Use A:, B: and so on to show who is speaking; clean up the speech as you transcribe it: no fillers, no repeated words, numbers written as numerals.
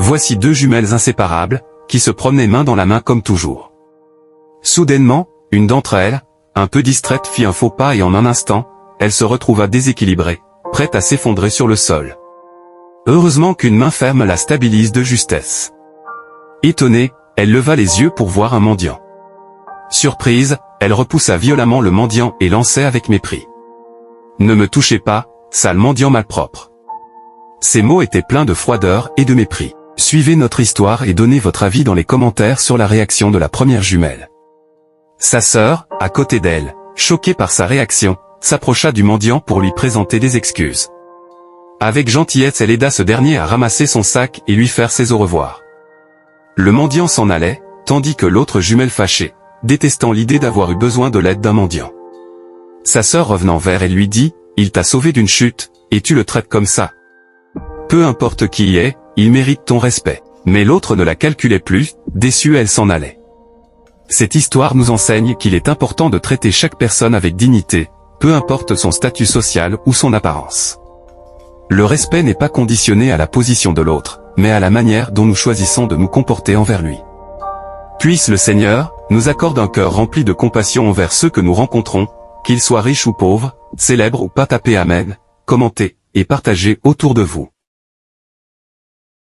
A: Voici deux jumelles inséparables, qui se promenaient main dans la main comme toujours. Soudainement, une d'entre elles, un peu distraite, fit un faux pas et en un instant, elle se retrouva déséquilibrée, prête à s'effondrer sur le sol. Heureusement qu'une main ferme la stabilise de justesse. Étonnée, elle leva les yeux pour voir un mendiant. Surprise, elle repoussa violemment le mendiant et lançait avec mépris. « Ne me touchez pas, sale mendiant malpropre !» Ces mots étaient pleins de froideur et de mépris. Suivez notre histoire et donnez votre avis dans les commentaires sur la réaction de la première jumelle. Sa sœur, à côté d'elle, choquée par sa réaction, s'approcha du mendiant pour lui présenter des excuses. Avec gentillesse, elle aida ce dernier à ramasser son sac et lui faire ses au revoir. Le mendiant s'en allait, tandis que l'autre jumelle fâchée, détestant l'idée d'avoir eu besoin de l'aide d'un mendiant. Sa sœur revenant vers elle lui dit, « Il t'a sauvé d'une chute, et tu le traites comme ça. Peu importe qui il est, il mérite ton respect. » Mais l'autre ne la calculait plus, déçue elle s'en allait. Cette histoire nous enseigne qu'il est important de traiter chaque personne avec dignité, peu importe son statut social ou son apparence. Le respect n'est pas conditionné à la position de l'autre, mais à la manière dont nous choisissons de nous comporter envers lui. Puisse le Seigneur nous accorde un cœur rempli de compassion envers ceux que nous rencontrons, qu'ils soient riches ou pauvres, célèbres ou pas. Tapez Amen, commentez et partagez autour de vous.